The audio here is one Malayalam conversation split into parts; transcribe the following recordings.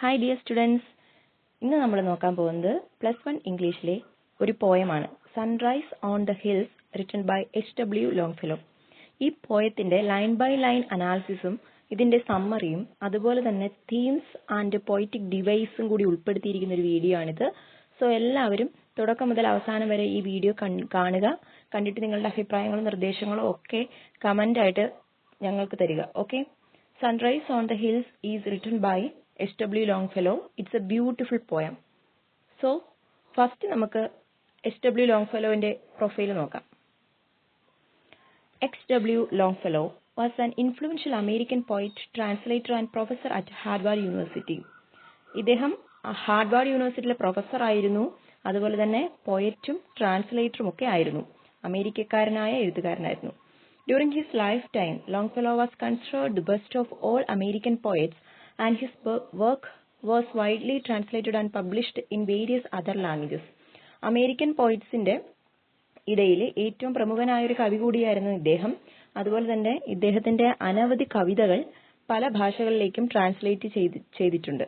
ഹായ് ഡിയർ സ്റ്റുഡൻസ്, ഇന്ന് നമ്മൾ നോക്കാൻ പോകുന്നത് +1 ഇംഗ്ലീഷിലെ ഒരു പോയമാണ് sunrise on the hills written by H.W. Longfellow. ഈ പോയത്തിന്റെ ലൈൻ ബൈ ലൈൻ അനാലിസിസും ഇതിന്റെ സമ്മറിയും അതുപോലെ തന്നെ തീംസ് ആൻഡ് പോയറ്റിക് ഡിവൈസും കൂടി ഉൾപ്പെടുത്തിയിരിക്കുന്ന ഒരു വീഡിയോ ആണിത്. സോ എല്ലാവരും തുടക്കം മുതൽ അവസാനം വരെ ഈ വീഡിയോ കാണുക. കണ്ടിട്ട് നിങ്ങളുടെ അഭിപ്രായങ്ങളും നിർദ്ദേശങ്ങളും ഒക്കെ കമന്റ് ആയിട്ട് ഞങ്ങൾക്ക് തരിക. Okay. Sunrise on the hills is written by H.W. Longfellow. It's a beautiful poem. So, first നമുക്ക് H.W. Longfellowന്റെ പ്രൊഫൈൽ നോക്കാം. H.W. Longfellow was an influential American poet, translator and professor at Harvard University. ഇദ്ദേഹം ഹാർവാർഡ് യൂണിവേഴ്സിറ്റിയിലെ പ്രൊഫസർ ആയിരുന്നു, അതുപോലെ തന്നെ പോയറ്റും ട്രാൻസ്ലേറ്ററും ഒക്കെ ആയിരുന്നു. അമേരിക്കക്കാരനായ എഴുത്തുകാരനായിരുന്നു. During his lifetime, Longfellow was considered the best of all American poets, and his work was widely translated and published in various other languages. American പോയിറ്റ്സിന്റെ ഇടയിൽ ഏറ്റവും പ്രമുഖനായ ഒരു കവി കൂടിയായിരുന്നു ഇദ്ദേഹം. അതുപോലെ തന്നെ ഇദ്ദേഹത്തിന്റെ അനവധി കവിതകൾ പല ഭാഷകളിലേക്കും ട്രാൻസ്ലേറ്റ് ചെയ്തിട്ടുണ്ട്.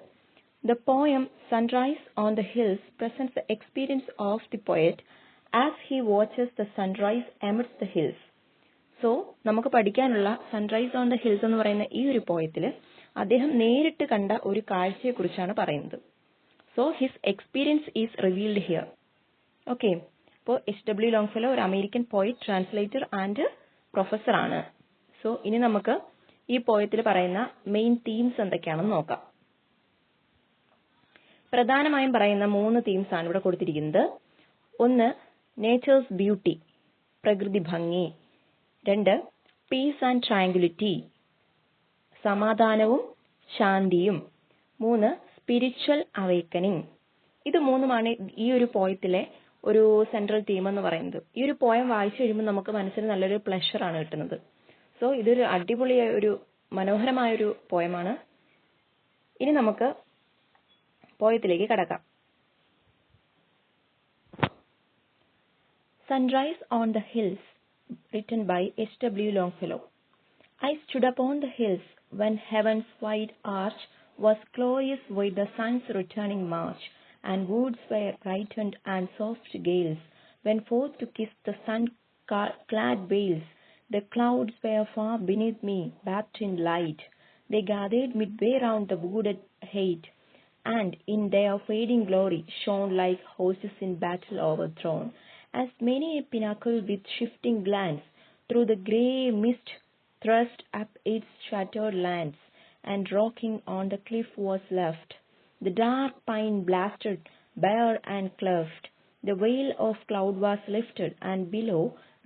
The poem Sunrise on the Hills presents the experience of the poet as he watches the sunrise amidst the hills. So നമുക്ക് പഠിക്കാനുള്ള സൺറൈസ് ഓൺ ദ ഹിൽസ് എന്ന് പറയുന്ന ഈ ഒരു പോയത്തിൽ അദ്ദേഹം നേരിട്ട് കണ്ട ഒരു കാഴ്ചയെ കുറിച്ചാണ് പറയുന്നത്. So his experience is revealed here. Okay. അപ്പോൾ H.W. ലോങ്ഫെലോ ഒരു American poet, translator and professor ആണ്. സോ ഇനി നമുക്ക് ഈ പോയത്തിൽ പറയുന്ന മെയിൻ തീംസ് എന്തൊക്കെയാണെന്ന് നോക്കാം. പ്രധാനമായും പറയുന്ന 3 തീംസ് ആണ് ഇവിടെ കൊടുത്തിരിക്കുന്നത്. ഒന്ന്, നേച്ചേഴ്സ് ബ്യൂട്ടി, പ്രകൃതി ഭംഗി. 2, പീസ് ആൻഡ് ട്രാങ്ക്വിലിറ്റി, സമാധാനവും ശാന്തിയും. 3, സ്പിരിച്വൽ അവേക്കനിങ്. ഇത് 3 ഈ ഒരു പോയത്തിലെ ഒരു സെൻട്രൽ തീം എന്ന് പറയുന്നത്. ഈ ഒരു പോയം വായിച്ചു കഴിയുമ്പോൾ നമുക്ക് മനസ്സിന് നല്ലൊരു പ്ലഷർ ആണ് കിട്ടുന്നത്. സോ ഇതൊരു അടിപൊളിയായ ഒരു മനോഹരമായ ഒരു പോയമാണ്. ഇനി നമുക്ക് പോയത്തിലേക്ക് കടക്കാം. Sunrise on the hills written by H.W. Longfellow. I stood upon the hills when heaven's wide arch was glorious with the sun's returning march, and woods were brightened and soft gales went forth to kiss the sun-clad vales. The clouds were far beneath me, bathed in light. They gathered midway round the wooded height, and in their fading glory shone like horses in battle overthrown. As many a pinnacle with shifting glance through the grey mist thrust up its shattered lance, and rocking on the cliff was left. The dark pine blasted, bare and cleft. The veil of cloud was lifted, and below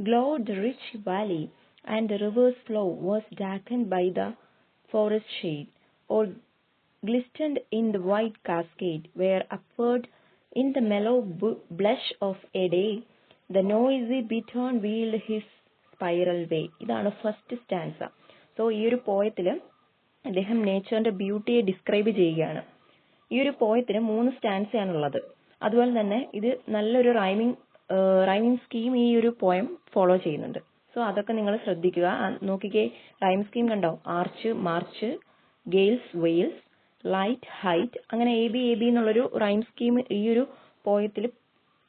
glowed the rich valley, and the river's flow was darkened by the forest shade, or glistened in the white cascade, where upward in the mellow blush of a day the noisy bittern wheeled his spiral way. ഇതാണ് ഫസ്റ്റ് സ്റ്റാൻസ. സോ ഈ ഒരു പോയത്തിൽ അദ്ദേഹം നേച്ചറിന്റെ ബ്യൂട്ടിയെ ഡിസ്ക്രൈബ് ചെയ്യുകയാണ്. ഈ ഒരു പോയത്തിന് 3 സ്റ്റാൻസയാണുള്ളത്. അതുപോലെ തന്നെ ഇത് നല്ലൊരു റൈമിംഗ് സ്കീം ഈ ഒരു പോയം ഫോളോ ചെയ്യുന്നുണ്ട്. സോ അതൊക്കെ നിങ്ങൾ ശ്രദ്ധിക്കുക. നോക്കിക്കേ, റൈം സ്കീം കണ്ടോ? Arch, march, gales, vales, light, height, അങ്ങനെ എ ബി എന്നുള്ളൊരു റൈം സ്കീം ഈ ഒരു പോയത്തിൽ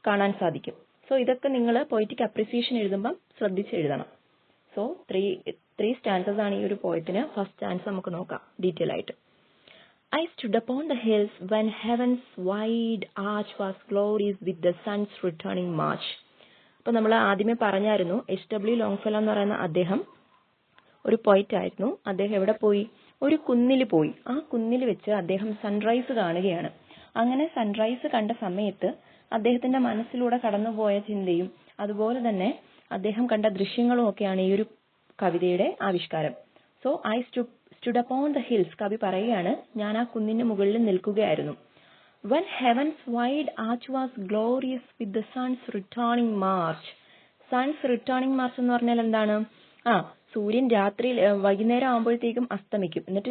കാണാൻ സാധിക്കും. സോ ഇതൊക്കെ നിങ്ങൾ പൊയറ്റിക് അപ്രിസിയേഷൻ എഴുതുമ്പം ശ്രദ്ധിച്ച് എഴുതണം. സോ 3 സ്റ്റാൻസസ് ആണ് ഈ ഒരു പോയത്തിന്. ഫസ്റ്റ് സ്റ്റാൻസ് നമുക്ക് നോക്കാം ഡീറ്റെയിൽ ആയിട്ട്. I stood upon the hills when heaven's wide arch was glorious with the sun's returning march. അപ്പോൾ നമ്മൾ ആദ്യമേ പറഞ്ഞായിരുന്നു H.W. ലോങ്ഫെല്ലോ എന്ന് പറയുന്ന അദ്ദേഹം ഒരു പോയറ്റ് ആയിരുന്നു. അദ്ദേഹം എവിടെ പോയി? ഒരു കുന്നിൽ പോയി. ആ കുന്നിൽ വെച്ച് അദ്ദേഹം സൺറൈസ് കാണുകയാണ്. അങ്ങനെ സൺറൈസ് കണ്ട സമയത്ത് അദ്ദേഹത്തിന്റെ മനസ്സിലൂടെ കടന്നുപോയ ചിന്തയും അതുപോലെ തന്നെ അദ്ദേഹം കണ്ട ദൃശ്യങ്ങളും ഒക്കെയാണ് ഈ ഒരു കവിതയുടെ ആവിഷ്കാരം. So I stood upon the hills, കവി പറയുകയാണ്, ഞാൻ ആ കുന്നിന്റെ മുകളിൽ നിൽക്കുകയായിരുന്നു. When heavens wide arch was glorious with the sons returning March. Sons returning March എന്ന് പറഞ്ഞാൽ എന്താണ്? സൂര്യൻ വൈകുന്നേരം ആകുമ്പോഴത്തേക്കും അസ്തമിക്കും. എന്നിട്ട്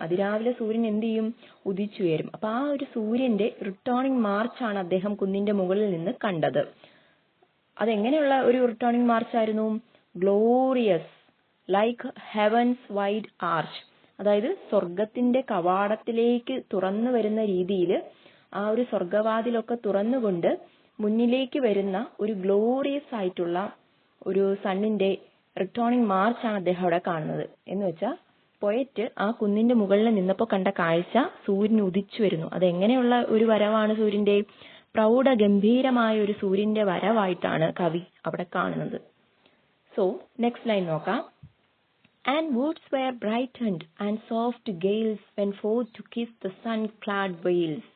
അതിരാവിലെ സൂര്യൻ എന്ത് ചെയ്യും? ഉദിച്ചുയരും. അപ്പൊ ആ ഒരു സൂര്യന്റെ റിട്ടേണിംഗ് മാർച്ചാണ് അദ്ദേഹം കുന്നിന്റെ മുകളിൽ നിന്ന് കണ്ടത്. അതെങ്ങനെയുള്ള ഒരു റിട്ടേണിംഗ് മാർച്ച് ആയിരുന്നു? Glorious, like heavens wide arch. അതായത് സ്വർഗത്തിന്റെ കവാടത്തിലേക്ക് തുറന്നു വരുന്ന രീതിയിൽ ആ ഒരു സ്വർഗവാതിലൊക്കെ തുറന്നുകൊണ്ട് മുന്നിലേക്ക് വരുന്ന ഒരു ഗ്ലോറിയസ് ആയിട്ടുള്ള ഒരു സണ്ണിന്റെ റിട്ടേണിംഗ് മാർച്ചാണ് അദ്ദേഹം അവിടെ കാണുന്നത്. എന്ന് വെച്ചാൽ പോയറ്റ് ആ കുന്നിന്റെ മുകളിൽ നിന്നപ്പോൾ കണ്ട കാഴ്ച സൂര്യൻ ഉദിച്ചു വരുന്നു. അതെങ്ങനെയുള്ള ഒരു വരവാണ് സൂര്യന്റെ? പ്രൗഢ ഗംഭീരമായ ഒരു സൂര്യന്റെ വരവായിട്ടാണ് കവി അവിടെ കാണുന്നത്. സോ നെക്സ്റ്റ് ലൈൻ നോക്കാം. And woods were brightened and soft gales went forth to kiss the sun-clad vales.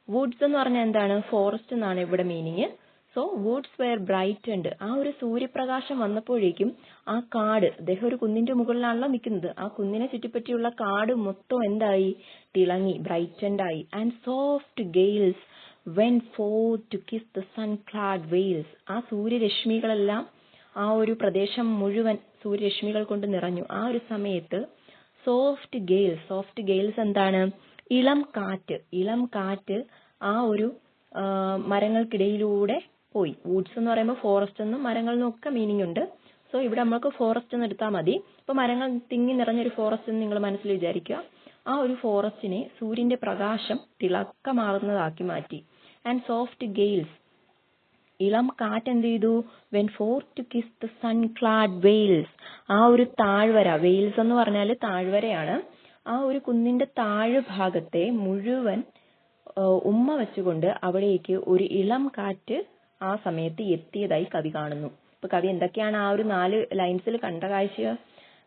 Woods എന്ന് പറഞ്ഞാൽ എന്താണ്? ഫോറസ്റ്റ് എന്നാണ് ഇവിടെ meaning. So woods were brightened. ആ ഒരു സൂര്യപ്രകാശം വന്നപ്പോഴേക്കും ആ കാട്, അദ്ദേഹം ഒരു കുന്നിന്റെ മുകളിലാണല്ലോ നിൽക്കുന്നത്, ആ കുന്നിനെ ചുറ്റിപ്പറ്റിയുള്ള കാട് മൊത്തം എന്തായി? തിളങ്ങി, ബ്രൈറ്റൻഡ് ആയി. And soft gales went forth to kiss the sun-clad vales. ആ സൂര്യരശ്മികളെല്ലാം ആ ഒരു പ്രദേശം മുഴുവൻ സൂര്യരശ്മികൾ കൊണ്ട് നിറഞ്ഞു. ആ ഒരു സമയത്ത് സോഫ്റ്റ് ഗെയിൽസ് എന്താണ്? ഇളം കാറ്റ് ആ ഒരു മരങ്ങൾക്കിടയിലൂടെ പോയി. വൂഡ്സ് എന്ന് പറയുമ്പോൾ ഫോറസ്റ്റ് എന്നും മരങ്ങൾ എന്നും ഒക്കെ മീനിങ് ഉണ്ട്. സോ ഇവിടെ നമ്മൾക്ക് ഫോറസ്റ്റ് എന്ന് എടുത്താൽ മതി. ഇപ്പൊ മരങ്ങൾ തിങ്ങി നിറഞ്ഞൊരു ഫോറസ്റ്റ് എന്ന് നിങ്ങൾ മനസ്സിൽ വിചാരിക്കുക. ആ ഒരു ഫോറസ്റ്റിനെ സൂര്യന്റെ പ്രകാശം തിളക്കമാർന്നതാക്കി മാറ്റി. ആൻഡ് സോഫ്റ്റ് ഗെയിൽസ്, ഇളം കാറ്റ് എന്ത് ചെയ്തു? Went forth to kiss the sun clad vales. ആ ഒരു താഴ്വര, വെയിൽസ് എന്ന് പറഞ്ഞാൽ താഴ്വരയാണ്, ആ ഒരു കുന്നിന്റെ താഴ്ഭാഗത്തെ മുഴുവൻ ഉമ്മ വെച്ചുകൊണ്ട് അവിടേക്ക് ഒരു ഇളം കാറ്റ് ആ സമയത്ത് എത്തിയതായി കവി കാണുന്നു. ഇപ്പൊ കവി എന്തൊക്കെയാണ് ആ ഒരു 4 ലൈൻസിൽ കണ്ട കാഴ്ച?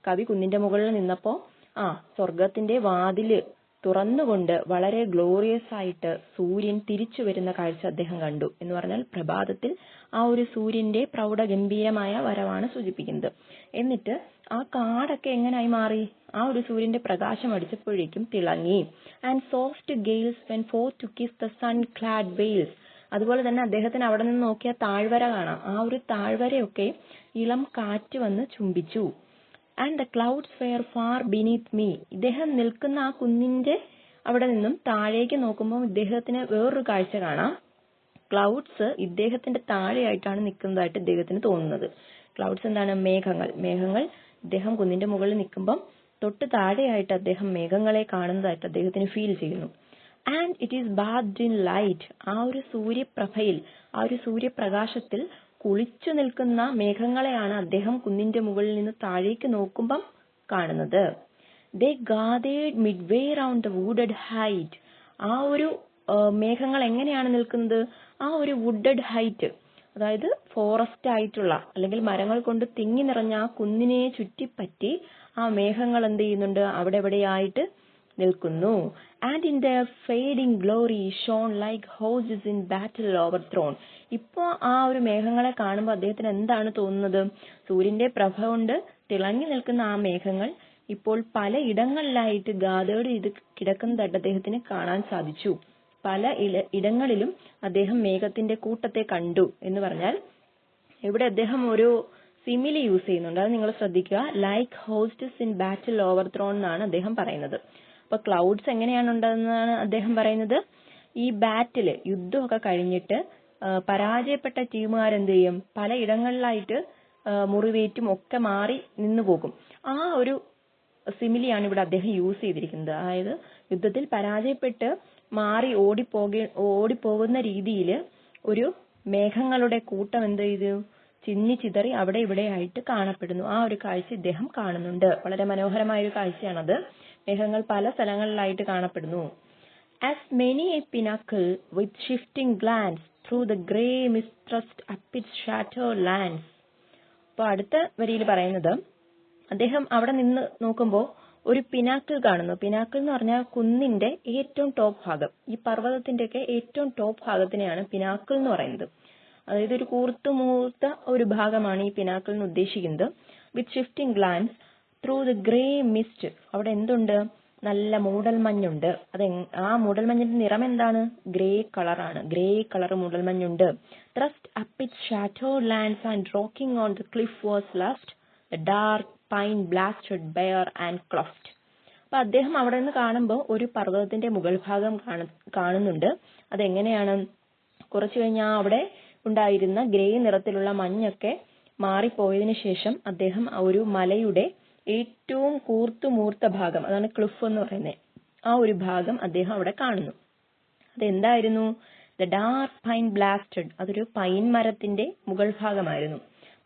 കവി കുന്നിന്റെ മുകളിൽ നിന്നപ്പോ സ്വർഗത്തിന്റെ വാതില് തുറന്നുകൊണ്ട് വളരെ ഗ്ലോറിയസ് ആയിട്ട് സൂര്യൻ തിരിച്ചു വരുന്ന കാഴ്ച അദ്ദേഹം കണ്ടു. എന്ന് പറഞ്ഞാൽ പ്രഭാതത്തിൽ ആ ഒരു സൂര്യന്റെ പ്രൗഢഗംഭീരമായ വരവാണ് സൂചിപ്പിക്കുന്നത്. എന്നിട്ട് ആ കാടൊക്കെ എങ്ങനായി മാറി? ആ ഒരു സൂര്യന്റെ പ്രകാശം അടിച്ചപ്പോഴേക്കും തിളങ്ങി. And soft gales went forth to kiss the sun clad vales. അതുപോലെ തന്നെ അദ്ദേഹത്തിന് അവിടെ നിന്ന് നോക്കിയാൽ താഴ്വര കാണാം. ആ ഒരു താഴ്വരയൊക്കെ ഇളം കാറ്റ് വന്ന് ചുംബിച്ചു. And the clouds were far beneath me. ഇദ്ദേഹം നിൽക്കുന്ന ആ കുന്നിന്റെ അവിടെ നിന്നും താഴേക്ക് നോക്കുമ്പോൾ ഇദ്ദേഹത്തിന് വേറൊരു കാഴ്ച കാണാം. ക്ലൗഡ്സ് ഇദ്ദേഹത്തിന്റെ താഴെയായിട്ടാണ് നിൽക്കുന്നതായിട്ട് ഇദ്ദേഹത്തിന് തോന്നുന്നത്. ക്ലൗഡ്സ് എന്താണ്? മേഘങ്ങൾ ഇദ്ദേഹം കുന്നിന്റെ മുകളിൽ നിൽക്കുമ്പം തൊട്ട് താഴെയായിട്ട് അദ്ദേഹം മേഘങ്ങളെ കാണുന്നതായിട്ട് അദ്ദേഹത്തിന് ഫീൽ ചെയ്യുന്നു. And it is bathed in light. ആ ഒരു സൂര്യപ്രഭയിൽ, ആ ഒരു സൂര്യപ്രകാശത്തിൽ കുളിച്ചു നിൽക്കുന്ന മേഘങ്ങളെയാണ് അദ്ദേഹം കുന്നിന്റെ മുകളിൽ നിന്ന് താഴേക്ക് നോക്കുമ്പം കാണുന്നത്. They gathered midway round the wooded height. ആ ഒരു മേഘങ്ങൾ എങ്ങനെയാണ് നിൽക്കുന്നത്? ആ ഒരു വുഡഡ് ഹൈറ്റ്, അതായത് ഫോറസ്റ്റ് ആയിട്ടുള്ള അല്ലെങ്കിൽ മരങ്ങൾ കൊണ്ട് തിങ്ങി നിറഞ്ഞ ആ കുന്നിനെ ചുറ്റിപ്പറ്റി ആ മേഘങ്ങൾ എന്ത് ചെയ്യുന്നുണ്ട്? അവിടെ എവിടെയായിട്ട് നിൽക്കുന്നു. And in their fading glory shone like horses in battle overthrown. ഇപ്പോ ആ ഒരു മേഘങ്ങളെ കാണുമ്പോൾ അദ്ദേഹത്തിന് എന്താണ് തോന്നുന്നത്? സൂര്യന്റെ പ്രഭ കൊണ്ട് തിളങ്ങി നിൽക്കുന്ന ആ മേഘങ്ങൾ ഇപ്പോൾ പല ഇടങ്ങളിലായിട്ട് ഗാദേർഡ് ചെയ്ത് കിടക്കുന്നതായിട്ട് അദ്ദേഹത്തിന് കാണാൻ സാധിച്ചു. പല ഇടങ്ങളിലും അദ്ദേഹം മേഘത്തിന്റെ കൂട്ടത്തെ കണ്ടു. എന്ന് പറഞ്ഞാൽ ഇവിടെ അദ്ദേഹം ഒരു സിമിലി യൂസ് ചെയ്യുന്നുണ്ട്, അത് നിങ്ങൾ ശ്രദ്ധിക്കുക. ലൈക്ക് ഹോസ്റ്റസ് ഇൻ ബാറ്റിൽ ഓവർത്രോൺ എന്നാണ് അദ്ദേഹം പറയുന്നത്. അപ്പൊ ക്ലൗഡ്സ് എങ്ങനെയാണ് ഉണ്ടാകുന്നതാണ് അദ്ദേഹം പറയുന്നത്? ഈ ബാറ്റില്, യുദ്ധമൊക്കെ കഴിഞ്ഞിട്ട് പരാജയപ്പെട്ട ടീമുകാരെന്ത് ചെയ്യും? പല ഇടങ്ങളിലായിട്ട് മുറിവേറ്റും ഒക്കെ മാറി നിന്നു പോകും. ആ ഒരു സിമിലിയാണ് ഇവിടെ അദ്ദേഹം യൂസ് ചെയ്തിരിക്കുന്നത്. അതായത് യുദ്ധത്തിൽ പരാജയപ്പെട്ട് മാറി ഓടിപ്പോകുന്ന രീതിയിൽ ഒരു മേഘങ്ങളുടെ കൂട്ടം എന്ത് ചെയ്തു? ചിന്നി ചിതറി അവിടെ ഇവിടെ ആയിട്ട് കാണപ്പെടുന്നു. ആ ഒരു കാഴ്ച ഇദ്ദേഹം കാണുന്നുണ്ട്. വളരെ മനോഹരമായ ഒരു കാഴ്ചയാണത്. മേഘങ്ങൾ പല സ്ഥലങ്ങളിലായിട്ട് കാണപ്പെടുന്നു. As many a pinnacle with shifting glance through the grey mist thrust up its shattered lands. അപ്പോൾ അടുത്ത വരിയിൽ പറയുന്നത്, അദ്ദേഹം അവിടെ നിന്ന് നോക്കുമ്പോൾ ഒരു പിനാക്കിൾ കാണുന്നു. പിനാക്കിൾ എന്ന് പറഞ്ഞാൽ കുന്നിന്റെ ഏറ്റവും ടോപ്പ് ഭാഗം, ഈ പർവ്വതത്തിന്റെ ഒക്കെ ഏറ്റവും ടോപ്പ് ഭാഗത്തിനെയാണ് പിനാക്കിൾ എന്ന് പറയുന്നത്. അതായത് ഒരു കൂർത്തുമൂർത്ത ഒരു ഭാഗമാണ് ഈ പിനാക്കിൾ എന്ന് ഉദ്ദേശിക്കുന്നത്. With shifting glance through the grey mist. അവിടെ എന്തുണ്ട്? നല്ല മൂടൽമഞ്ഞുണ്ട്. ആ മൂടൽമഞ്ഞിന്റെ നിറം എന്താണ്? ഗ്രേ കളറാണ്. ഗ്രേ കളർ മൂടൽമഞ്ഞുണ്ട്. Thrust up it shattered lands and rocking on the cliff was left the dark pine blasted bare and cleft. അപ്പൊ അദ്ദേഹം അവിടെ നിന്ന് കാണുമ്പോൾ ഒരു പർവ്വതത്തിന്റെ മുകൾ ഭാഗം കാണുന്നുണ്ട്. അതെങ്ങനെയാണ്? കുറച്ചു കഴിഞ്ഞാൽ അവിടെ ഉണ്ടായിരുന്ന ഗ്രേ നിറത്തിലുള്ള മഞ്ഞൊക്കെ മാറിപ്പോയതിനു ശേഷം അദ്ദേഹം ഒരു മലയുടെ ഏറ്റവും കൂർത്തുമൂർത്ത ഭാഗം, അതാണ് ക്ലിഫ് എന്ന് പറയുന്നത്, ആ ഒരു ഭാഗം അദ്ദേഹം അവിടെ കാണുന്നു. അതെന്തായിരുന്നു? ദ ഡാർക്ക് പൈൻ ബ്ലാസ്റ്റഡ്, അതൊരു പൈൻ മരത്തിന്റെ മുകൾ ഭാഗമായിരുന്നു.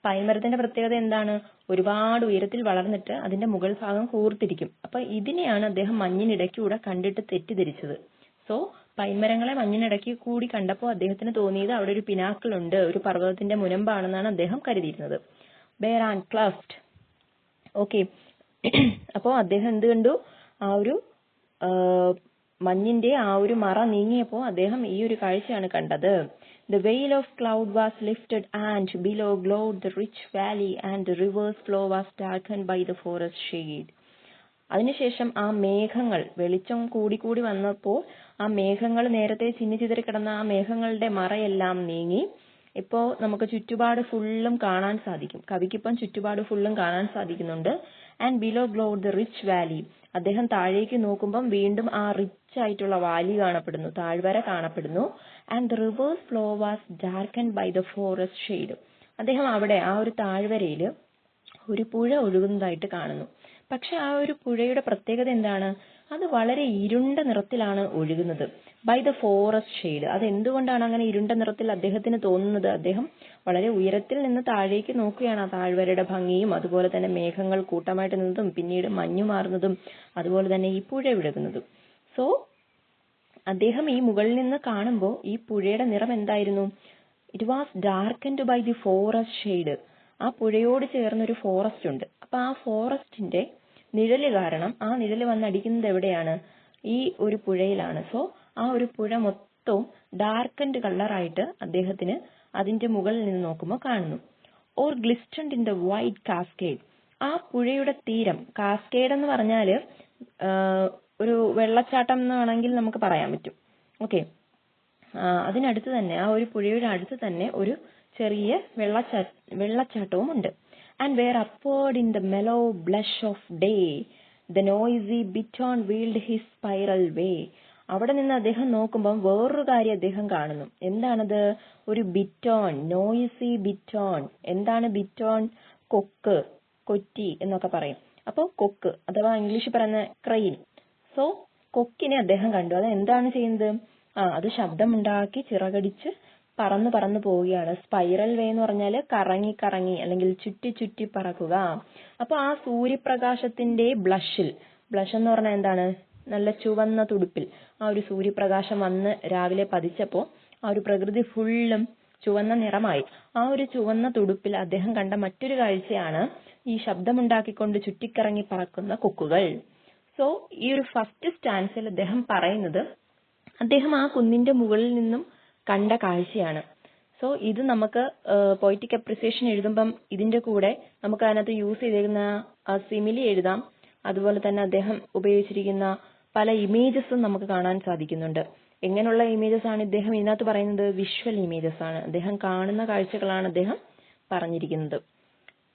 പൈൻ മരത്തിന്റെ പ്രത്യേകത എന്താണ്? ഒരുപാട് ഉയരത്തിൽ വളർന്നിട്ട് അതിന്റെ മുകൾ ഭാഗം കൂർത്തിരിക്കും. അപ്പൊ ഇതിനെയാണ് അദ്ദേഹം മഞ്ഞിനിടയ്ക്കൂടെ കണ്ടിട്ട് തെറ്റിദ്ധരിച്ചത്. സോ പൈൻമരങ്ങളെ മഞ്ഞിനിടയ്ക്ക് കൂടി കണ്ടപ്പോൾ അദ്ദേഹത്തിന് തോന്നിയത് അവിടെ ഒരു പിനാക്കിൾ ഉണ്ട്, ഒരു പർവ്വതത്തിന്റെ മുനമ്പാണെന്നാണ് അദ്ദേഹം കരുതിയിരുന്നത്. Bear and cleft. ഓക്കെ, അപ്പോ അദ്ദേഹം എന്ത് കണ്ടു? ആ ഒരു മഞ്ഞിന്റെ ആ ഒരു മറ നീങ്ങിയപ്പോൾ അദ്ദേഹം ഈ ഒരു കാഴ്ചയാണ് കണ്ടത്. The veil of cloud was lifted and below glowed the rich valley and the river's flow was darkened by the forest shade. അതിനുശേഷം ആ മേഘങ്ങൾ, വെളിച്ചം കൂടി വന്നപ്പോൾ ആ മേഘങ്ങൾ, നേരത്തെ ചിന്നിച്ചിതറി കിടന്ന ആ മേഘങ്ങളുടെ മറയെല്ലാം നീങ്ങി ഇപ്പോ നമുക്ക് ചുറ്റുപാട് ഫുള്ളും കാണാൻ സാധിക്കും. കവിക്കിപ്പം ചുറ്റുപാട് ഫുള്ളും കാണാൻ സാധിക്കുന്നുണ്ട്. And below glowed the rich valley, അദ്ദേഹം താഴേക്ക് നോക്കുമ്പം വീണ്ടും ആ റിച്ച് ആയിട്ടുള്ള വാലി കാണപ്പെടുന്നു, താഴ്വര കാണപ്പെടുന്നു. And the rivers flow was darkened by the forest shade. അദ്ദേഹം അവിടെ ആ ഒരു താഴ്വരയില് ഒരു പുഴ ഒഴുകുന്നതായിട്ട് കാണുന്നു. പക്ഷെ ആ ഒരു പുഴയുടെ പ്രത്യേകത എന്താണ്? അത് വളരെ ഇരുണ്ട നിറത്തിലാണ് ഒഴുകുന്നത്. By the forest shade. അത് എന്തുകൊണ്ടാണ് അങ്ങനെ ഇരുണ്ട നിറത്തിൽ അദ്ദേഹത്തിന് തോന്നുന്നത്? അദ്ദേഹം വളരെ ഉയരത്തിൽ നിന്ന് താഴേക്ക് നോക്കുകയാണ്. ആ താഴ്വരയുടെ ഭംഗിയും അതുപോലെ തന്നെ മേഘങ്ങൾ കൂട്ടമായിട്ട് നിന്നതും പിന്നീട് മഞ്ഞു മാറുന്നതും അതുപോലെ തന്നെ ഈ പുഴ ഒഴുകുന്നതും. സോ അദ്ദേഹം ഈ മുകളിൽ നിന്ന് കാണുമ്പോൾ ഈ പുഴയുടെ നിറം എന്തായിരുന്നു? It was darkened by the forest shade. ആ പുഴയോട് ചേർന്നൊരു ഫോറസ്റ്റ് ഉണ്ട്. അപ്പൊ ആ ഫോറസ്റ്റിന്റെ നിഴല് കാരണം ആ നിഴല് വന്നടിക്കുന്നത് എവിടെയാണ്? ഈ ഒരു പുഴയിലാണ്. സോ ആ ഒരു പുഴ മൊത്തവും ഡാർക്കൻഡ് കളറായിട്ട് അദ്ദേഹത്തിന് അതിന്റെ മുകളിൽ നിന്ന് നോക്കുമ്പോൾ കാണുന്നു. Or glistened in the white cascade. ആ പുഴയുടെ തീരം, കാസ്കേഡ് എന്ന് പറഞ്ഞാല് ഒരു വെള്ളച്ചാട്ടം എന്നാണെങ്കിൽ നമുക്ക് പറയാൻ പറ്റും. ഓക്കെ, അതിനടുത്ത് തന്നെ, ആ ഒരു പുഴയുടെ അടുത്ത് തന്നെ ഒരു ചെറിയ വെള്ളച്ചാട്ടവും ഉണ്ട്. And where upward in the mellow blush of day the noisy bittern wheeled his spiral way. അവിടെ നിന്ന് അദ്ദേഹം നോക്കുമ്പോൾ വേറൊരു കാര്യം അദ്ദേഹം കാണുന്നു. എന്താണത്? ഒരു ബിറ്റോൺ, നോയ്സി ബിറ്റോൺ. എന്താണ് ബിറ്റോൺ? കൊക്ക്, കൊറ്റി എന്നൊക്കെ പറയും. അപ്പൊ കൊക്ക് അഥവാ ഇംഗ്ലീഷിൽ പറയുന്ന ക്രെയിൻ. സോ കൊക്കിനെ അദ്ദേഹം കണ്ടു. അത് എന്താണ് ചെയ്യുന്നത്? അത് ശബ്ദമുണ്ടാക്കി ചിറകടിച്ച് പറന്നു പോവുകയാണ്. സ്പൈറൽ വേ എന്ന് പറഞ്ഞാല് കറങ്ങി അല്ലെങ്കിൽ ചുറ്റി പറക്കുക. അപ്പൊ ആ സൂര്യപ്രകാശത്തിന്റെ ബ്ലഷ് എന്ന് പറഞ്ഞാൽ എന്താണ്? നല്ല ചുവന്ന തുടുപ്പിൽ ആ ഒരു സൂര്യപ്രകാശം വന്ന് രാവിലെ പതിച്ചപ്പോ ആ ഒരു പ്രകൃതി ഫുള്ളും ചുവന്ന നിറമായി. ആ ഒരു ചുവന്ന തുടുപ്പിൽ അദ്ദേഹം കണ്ട മറ്റൊരു കാഴ്ചയാണ് ഈ ശബ്ദമുണ്ടാക്കിക്കൊണ്ട് ചുറ്റിക്കറങ്ങി പറക്കുന്ന കൊക്കുകൾ. സോ ഈ ഒരു ഫസ്റ്റ് സ്റ്റാൻസിൽ അദ്ദേഹം പറയുന്നത് അദ്ദേഹം ആ കുന്നിന്റെ മുകളിൽ നിന്നും കണ്ട കാഴ്ചയാണ്. സോ ഇത് നമുക്ക് പോയിറ്റിക് അപ്രിസിയേഷൻ എഴുതുമ്പം ഇതിന്റെ കൂടെ നമുക്ക് അതിനകത്ത് യൂസ് ചെയ്തിരിക്കുന്ന സിമിലി എഴുതാം. അതുപോലെ തന്നെ അദ്ദേഹം ഉപയോഗിച്ചിരിക്കുന്ന പല ഇമേജസും നമുക്ക് കാണാൻ സാധിക്കുന്നുണ്ട്. എങ്ങനെയുള്ള ഇമേജസ് ആണ് ഇദ്ദേഹം ഇതിനകത്ത് പറയുന്നത്? വിഷ്വൽ ഇമേജസ് ആണ്. അദ്ദേഹം കാണുന്ന കാഴ്ചകളാണ് അദ്ദേഹം പറഞ്ഞിരിക്കുന്നത്.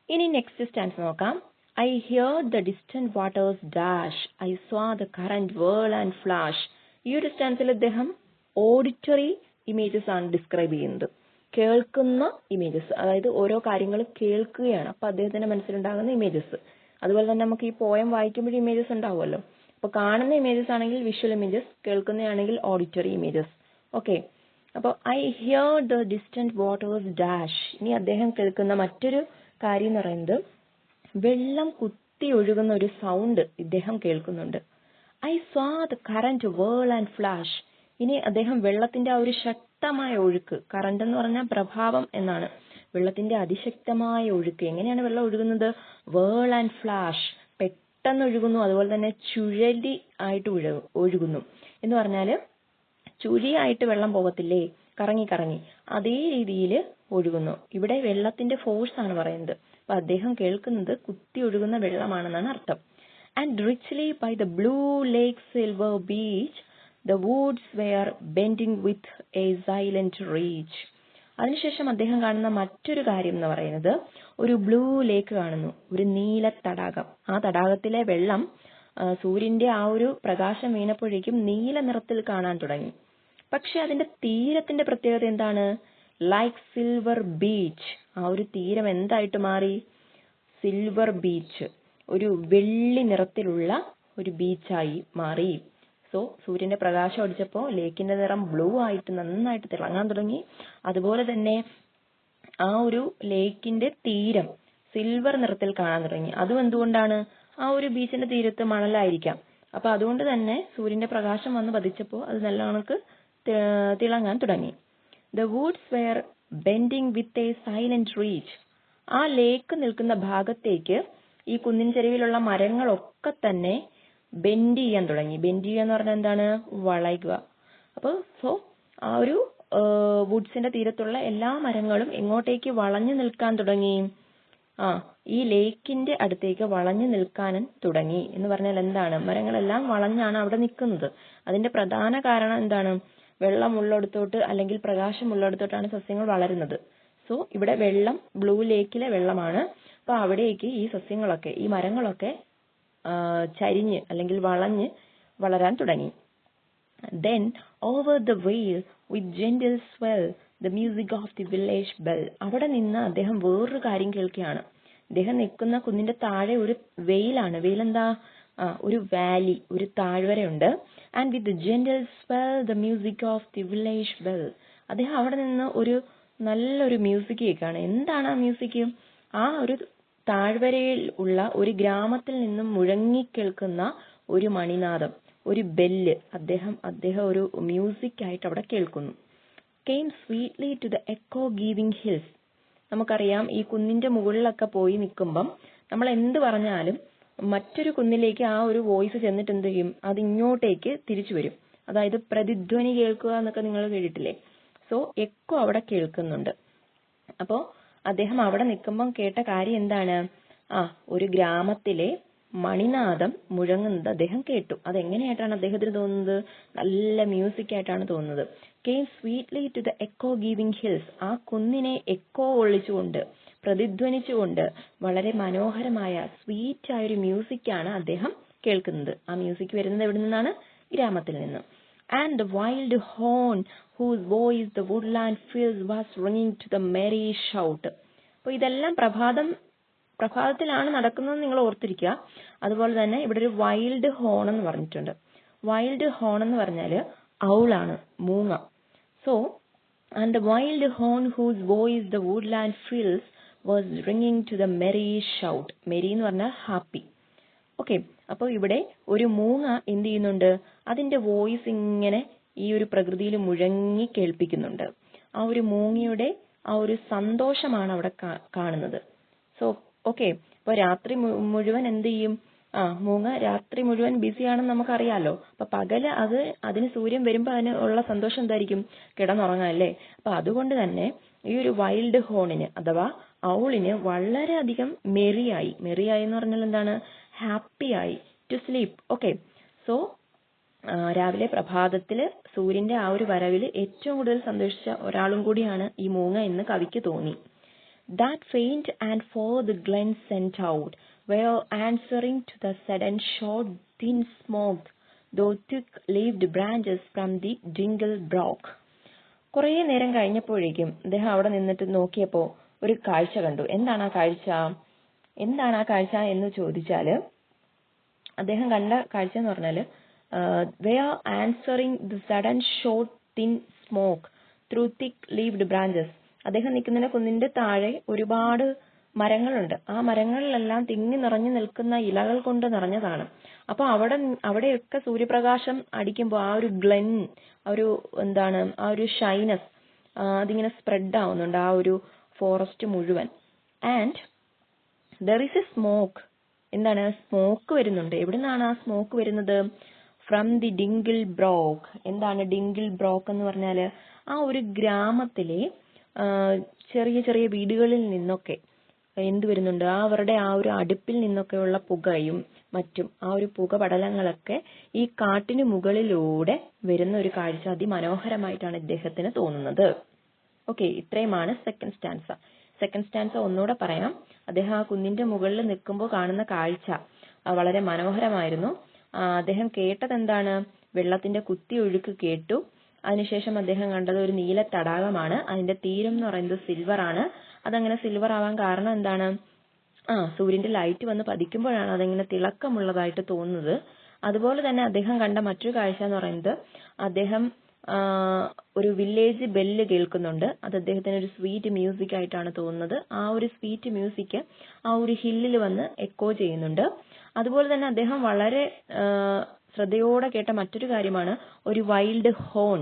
ഇനി നെക്സ്റ്റ് സ്റ്റാൻസ് നോക്കാം. I heard the distant waters dash. I saw the current whirl and flash. ഈ ഒരു സ്റ്റാൻസിൽ അദ്ദേഹം ഓഡിറ്ററി ഇമേജസ് ആണ് ഡിസ്ക്രൈബ് ചെയ്യുന്നത്. കേൾക്കുന്ന ഇമേജസ്, അതായത് ഓരോ കാര്യങ്ങൾ കേൾക്കുകയാണ്. അപ്പൊ അദ്ദേഹത്തിന്റെ മനസ്സിലുണ്ടാകുന്ന ഇമേജസ്. അതുപോലെ തന്നെ നമുക്ക് ഈ പോയം വായിക്കുമ്പോൾ ഇമേജസ് ഉണ്ടാവുമല്ലോ. അപ്പൊ കാണുന്ന ഇമേജസ് ആണെങ്കിൽ വിഷ്വൽ ഇമേജസ്, കേൾക്കുന്നതാണെങ്കിൽ ഓഡിറ്ററി ഇമേജസ്. ഓക്കെ, അപ്പോൾ I heard the distant waters dash. ഇനി അദ്ദേഹം കേൾക്കുന്ന മറ്റൊരു കാര്യം എന്ന് പറയുന്നത് വെള്ളം കുത്തി ഒഴുകുന്ന ഒരു സൗണ്ട് ഇദ്ദേഹം കേൾക്കുന്നുണ്ട്. I saw the current whirl and flash. ഇനി അദ്ദേഹം വെള്ളത്തിന്റെ ആ ഒരു ശക്തമായ ഒഴുക്ക്, കറന്റ് എന്ന് പറഞ്ഞാൽ പ്രഭാവം എന്നാണ്, വെള്ളത്തിന്റെ അതിശക്തമായ ഒഴുക്ക്. എങ്ങനെയാണ് വെള്ളം ഒഴുകുന്നത്? whirl and flash, പെട്ടെന്ന് ഒഴുകുന്നു. അതുപോലെ തന്നെ ചുഴലി ആയിട്ട് ഒഴുകുന്നു. എന്ന് പറഞ്ഞാല് ചുഴിയായിട്ട് വെള്ളം പോകത്തില്ലേ, കറങ്ങി അതേ രീതിയിൽ ഒഴുകുന്നു. ഇവിടെ വെള്ളത്തിന്റെ ഫോഴ്സ് ആണ് പറയുന്നത്. അപ്പൊ അദ്ദേഹം കേൾക്കുന്നത് കുത്തി ഒഴുകുന്ന വെള്ളമാണെന്നാണ് അർത്ഥം. And richly by the blue lake silver beach the woods were bending with a silent reach. അതിനുശേഷം അദ്ദേഹം കാണുന്ന മറ്റൊരു കാര്യം എന്ന് പറയുന്നത് ഒരു ബ്ലൂ ലേക്ക് കാണുന്നു, ഒരു നീല തടാകം. ആ തടാകത്തിലെ വെള്ളം സൂര്യന്റെ ആ ഒരു പ്രകാശം വീണപ്പോഴേക്കും നീല നിറത്തിൽ കാണാൻ തുടങ്ങി. പക്ഷെ അതിന്റെ തീരത്തിന്റെ പ്രത്യേകത എന്താണ്? Like silver beach. ആ ഒരു തീരം എന്തായിട്ട് മാറി? സിൽവർ ബീച്ച്, ഒരു വെള്ളി നിറത്തിലുള്ള ഒരു ബീച്ചായി മാറി. സോ സൂര്യന്റെ പ്രകാശം അടിച്ചപ്പോൾ ലേക്കിന്റെ നിറം ബ്ലൂ ആയിട്ട് നന്നായിട്ട് തിളങ്ങാൻ തുടങ്ങി. അതുപോലെ തന്നെ ആ ഒരു ലേക്കിന്റെ തീരം സിൽവർ നിറത്തിൽ കാണാൻ തുടങ്ങി. അതും എന്തുകൊണ്ടാണ്? ആ ഒരു ബീച്ചിന്റെ തീരത്ത് മണലായിരിക്കാം. അപ്പൊ അതുകൊണ്ട് തന്നെ സൂര്യന്റെ പ്രകാശം വന്ന് പതിച്ചപ്പോൾ അത് നല്ല കണക്ക് തിളങ്ങാൻ തുടങ്ങി. The woods were bending with a silent reach. ആ ലേക്ക് നിൽക്കുന്ന ഭാഗത്തേക്ക് ഈ കുന്നിൻ ചെരുവിലുള്ള മരങ്ങളൊക്കെ തന്നെ ബെൻഡ് ചെയ്യാൻ തുടങ്ങി. ബെൻഡ് ചെയ്യുക എന്ന് പറഞ്ഞാൽ എന്താണ്? വളയുക. അപ്പോൾ ആ ഒരു വുഡ്സിന്റെ തീരത്തുള്ള എല്ലാ മരങ്ങളും എങ്ങോട്ടേക്ക് വളഞ്ഞു നിൽക്കാൻ തുടങ്ങി? ഈ ലേക്കിന്റെ അടുത്തേക്ക് വളഞ്ഞു നിൽക്കാനും തുടങ്ങി. എന്ന് പറഞ്ഞാൽ എന്താണ്? മരങ്ങളെല്ലാം വളഞ്ഞാണ് അവിടെ നിൽക്കുന്നത്. അതിന്റെ പ്രധാന കാരണം എന്താണ്? വെള്ളം ഉള്ളിടത്തോട്ട് അല്ലെങ്കിൽ പ്രകാശം ഉള്ളിടത്തോട്ടാണ് സസ്യങ്ങൾ വളരുന്നത്. സോ ഇവിടെ വെള്ളം, ബ്ലൂ ലേക്കിലെ വെള്ളമാണ്. അപ്പൊ അവിടേക്ക് ഈ സസ്യങ്ങളൊക്കെ, ഈ മരങ്ങളൊക്കെ ചരിഞ്ഞ് അല്ലെങ്കിൽ വളഞ്ഞ് വളരാൻ തുടങ്ങി. Then over the vale with gentle swell the music of the village bell. അവിടെ നിന്ന് അദ്ദേഹം വേറൊരു കാര്യം കേൾക്കുകയാണ്. അദ്ദേഹം നിൽക്കുന്ന കുന്നിന്റെ താഴെ ഒരു വെയിലാണ്. വെയിൽ എന്താ? ഒരു വാലി, ഒരു താഴ്വരയുണ്ട്. And with gentle swell the music of the village bell. അദ്ദേഹം അവിടെ നിന്ന് ഒരു നല്ലൊരു മ്യൂസിക് കേൾക്കുകയാണ്. എന്താണ് ആ മ്യൂസിക്? ആ ഒരു താഴ്വരയിൽ ഉള്ള ഒരു ഗ്രാമത്തിൽ നിന്നും മുഴങ്ങിക്കേൾക്കുന്ന ഒരു മണിനാദം, ഒരു ബെല്ല് അദ്ദേഹം ഒരു മ്യൂസിക് ആയിട്ട് അവിടെ കേൾക്കുന്നു. Came sweetly to the echo giving hills. നമുക്കറിയാം, ഈ കുന്നിന്റെ മുകളിലൊക്കെ പോയി നിൽക്കുമ്പം നമ്മൾ എന്ത് പറഞ്ഞാലും മറ്റൊരു കുന്നിലേക്ക് ആ ഒരു വോയിസ് ചെന്നിട്ട് എന്ത് ചെയ്യും? അത് ഇങ്ങോട്ടേക്ക് തിരിച്ചു വരും. അതായത് പ്രതിധ്വനി കേൾക്കുക എന്നൊക്കെ നിങ്ങൾ കേട്ടിട്ടില്ലേ? സോ എക്കോ അവിടെ കേൾക്കുന്നുണ്ട്. അപ്പോ അദ്ദേഹം അവിടെ നിൽക്കുമ്പം കേട്ട കാര്യം എന്താണ്? ഒരു ഗ്രാമത്തിലെ മണിനാദം മുഴങ്ങുന്നത് അദ്ദേഹം കേട്ടു. അതെങ്ങനെയായിട്ടാണ് അദ്ദേഹത്തിന് തോന്നുന്നത്? നല്ല മ്യൂസിക് ആയിട്ടാണ് തോന്നുന്നത്. Came sweetly to the echo giving hills. ആ കുന്നിനെ എക്കോ കൊള്ളിച്ചുകൊണ്ട്, പ്രതിധ്വനിച്ചുകൊണ്ട് വളരെ മനോഹരമായ സ്വീറ്റ് ആയൊരു മ്യൂസിക്കാണ് അദ്ദേഹം കേൾക്കുന്നത്. ആ മ്യൂസിക് വരുന്നത് എവിടെ നിന്നാണ്? ഗ്രാമത്തിൽ നിന്ന്. And the wild horn whose voice the woodland fills was ringing to the merry shout. അപ്പോൾ ഇതെല്ലാം പ്രഭാതത്തിലാണ് നടക്കുന്നതെന്ന് നിങ്ങൾ ഓർത്തിരിക്കുക. അതുപോലെ തന്നെ ഇവിടെ ഒരു വൈൽഡ് ഹോൺ എന്ന് പറഞ്ഞിട്ടുണ്ട്. വൈൽഡ് ഹോൺ എന്ന് പറഞ്ഞാൽ ഔളാണ്, മൂങ്ങ. So and the wild horn whose voice the woodland fills was ringing to the merry shout. Merry എന്ന് പറഞ്ഞാൽ ഹാപ്പി. ഓക്കെ, അപ്പോൾ ഇവിടെ ഒരു മൂങ്ങ എന്ത് ചെയ്യുന്നുണ്ട്? അതിന്റെ വോയിസ് ഇങ്ങനെ ഈ ഒരു പ്രകൃതിയിൽ മുഴങ്ങി കേൾപ്പിക്കുന്നുണ്ട്. ആ ഒരു മൂങ്ങയുടെ ആ ഒരു സന്തോഷമാണ് അവിടെ കാണുന്നത്. സോ ഓക്കെ, അപ്പോൾ രാത്രി മുഴുവൻ എന്ത് ചെയ്യും? മൂങ്ങ രാത്രി മുഴുവൻ ബിസിയാണെന്ന് നമുക്കറിയാലോ. അപ്പൊ പകല് അതിന് സൂര്യൻ വരുമ്പോൾ അതിന് ഉള്ള സന്തോഷം എന്തായിരിക്കും? കിടന്നുറങ്ങാൻ അല്ലേ? അപ്പൊ അതുകൊണ്ട് തന്നെ ഈ ഒരു വൈൽഡ് ഹോണിന് അഥവാ ഔളിന് വളരെയധികം മെറിയായി എന്ന് പറഞ്ഞാൽ എന്താണ്? ഹാപ്പിയായി, ടു സ്ലീപ്പ്. ഓക്കെ, സോ രാവിലെ പ്രഭാതത്തില് സൂര്യന്റെ ആ ഒരു വരവിൽ ഏറ്റവും കൂടുതൽ സന്തോഷിച്ച ഒരാളും കൂടിയാണ് ഈ മൂങ്ങ എന്ന് കവിക്ക് തോന്നി. That faint and far the glen sent out were answering to the sudden short thin smoke though thick-leaved branches from the dingle brook. കുറേ നേരം കഴിഞ്ഞപ്പോഴേക്കും അദ്ദേഹം അവിടെ നിന്നിട്ട് നോക്കിയപ്പോൾ ഒരു കാഴ്ച കണ്ടു. എന്താണ് ആ കാഴ്ച എന്ന് ചോദിച്ചാല്, അദ്ദേഹം കണ്ട കാഴ്ച എന്ന് പറഞ്ഞാല് they are answering the sudden short thin smoke through thick-leaved branches. അദ്ദേഹം നിൽക്കുന്ന കുന്നിന്റെ താഴെ ഒരുപാട് മരങ്ങളുണ്ട്. ആ മരങ്ങളിലെല്ലാം തിങ്ങി നിറഞ്ഞു നിൽക്കുന്ന ഇലകൾ കൊണ്ട് നിറഞ്ഞതാണ്. അപ്പൊ അവിടെയൊക്കെ സൂര്യപ്രകാശം അടിക്കുമ്പോൾ ആ ഒരു ഗ്ലെൻ, ആ ഒരു ഷൈനസ് അതിങ്ങനെ സ്പ്രെഡ് ആവുന്നുണ്ട് ആ ഒരു ഫോറസ്റ്റ് മുഴുവൻ. And there is a smoke. എന്താണ്? സ്മോക്ക് വരുന്നുണ്ട്. എവിടെ നിന്നാണ് ആ സ്മോക്ക് വരുന്നത്? ഫ്രം ദി ഡിങ്കിൾ ബ്രോക്ക്. എന്താണ് ഡിങ്കിൾ ബ്രോക്ക് എന്ന് പറഞ്ഞാല്? ആ ഒരു ഗ്രാമത്തിലെ ചെറിയ ചെറിയ വീടുകളിൽ നിന്നൊക്കെ എന്ത് വരുന്നുണ്ട്? അവരുടെ ആ ഒരു അടുപ്പിൽ നിന്നൊക്കെയുള്ള പുകയും മറ്റും ആ ഒരു പുകപടലങ്ങളൊക്കെ ഈ കാട്ടിന് മുകളിലൂടെ വരുന്ന ഒരു കാഴ്ച അതിമനോഹരമായിട്ടാണ് ഇദ്ദേഹത്തിന് തോന്നുന്നത്. ഓക്കെ, ഇത്രയുമാണ് സെക്കൻഡ് സ്റ്റാൻസ. സെക്കൻഡ് സ്റ്റാൻസ ഒന്നുകൂടെ പറയാം. അദ്ദേഹം ആ കുന്നിന്റെ മുകളിൽ നിൽക്കുമ്പോൾ കാണുന്ന കാഴ്ച വളരെ മനോഹരമായിരുന്നു. അദ്ദേഹം കേട്ടത് എന്താണ്? വെള്ളത്തിന്റെ കുത്തി ഒഴുക്ക് കേട്ടു. അതിനുശേഷം അദ്ദേഹം കണ്ടത് ഒരു നീല തടാകമാണ്. അതിന്റെ തീരം എന്ന് പറയുന്നത് സിൽവർ ആണ്. അതങ്ങനെ സിൽവർ ആവാൻ കാരണം എന്താണ്? സൂര്യന്റെ ലൈറ്റ് വന്ന് പതിക്കുമ്പോഴാണ് അതിങ്ങനെ തിളക്കമുള്ളതായിട്ട് തോന്നുന്നത്. അതുപോലെ തന്നെ അദ്ദേഹം കണ്ട മറ്റൊരു കാഴ്ച എന്ന് പറയുന്നത്, അദ്ദേഹം ഒരു വില്ലേജ് ബെല്ല് കേൾക്കുന്നുണ്ട്. അത് അദ്ദേഹത്തിന് ഒരു സ്വീറ്റ് മ്യൂസിക് ആയിട്ടാണ് തോന്നുന്നത്. ആ ഒരു സ്വീറ്റ് മ്യൂസിക് ആ ഒരു ഹില്ലിൽ വന്ന് എക്കോ ചെയ്യുന്നുണ്ട്. അതുപോലെ തന്നെ അദ്ദേഹം വളരെ ശ്രദ്ധയോടെ കേട്ട മറ്റൊരു കാര്യമാണ് ഒരു വൈൽഡ് ഹോൺ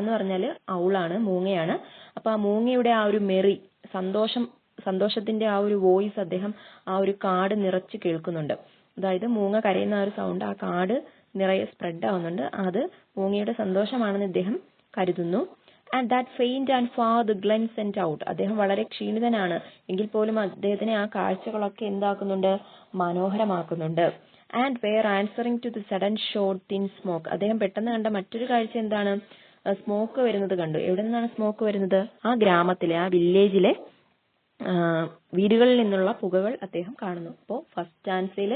എന്ന് പറഞ്ഞാൽ ഔളാണ്, മൂങ്ങയാണ്. അപ്പൊ ആ മൂങ്ങയുടെ ആ ഒരു മെറി, സന്തോഷത്തിന്റെ ആ ഒരു വോയിസ് അദ്ദേഹം ആ ഒരു കാട് നിറച്ച് കേൾക്കുന്നുണ്ട്. അതായത് മൂങ്ങ കരയുന്ന ആ ഒരു സൗണ്ട് ആ കാട് നിറയെ സ്പ്രെഡ് ആവുന്നുണ്ട്. അത് മൂങ്ങയുടെ സന്തോഷമാണെന്ന് ഇദ്ദേഹം കരുതുന്നു. And that faint and far the glen sent out. അദ്ദേഹം വളരെ ക്ഷീണിതനാണ്, എങ്കിൽ പോലും അദ്ദേഹത്തിനെ ആ കാഴ്ചകളൊക്കെ എന്താക്കുന്നുണ്ട്, മനോഹരമാക്കുന്നുണ്ട്. And where answering to the sudden shot thin smoke. അദ്ദേഹം പെട്ടെന്ന് കണ്ട മറ്റൊരു കാഴ്ച എന്താണ്, സ്മോക്ക് വരുന്നത് കണ്ടു. എവിടെ നിന്നാണ് സ്മോക്ക് വരുന്നത്? ആ ഗ്രാമത്തിലെ, ആ വില്ലേജിലെ വീടുകളിൽ നിന്നുള്ള പുകകൾ അദ്ദേഹം കാണുന്നു. അപ്പോൾ ഫസ്റ്റ് സ്റ്റാൻസയിൽ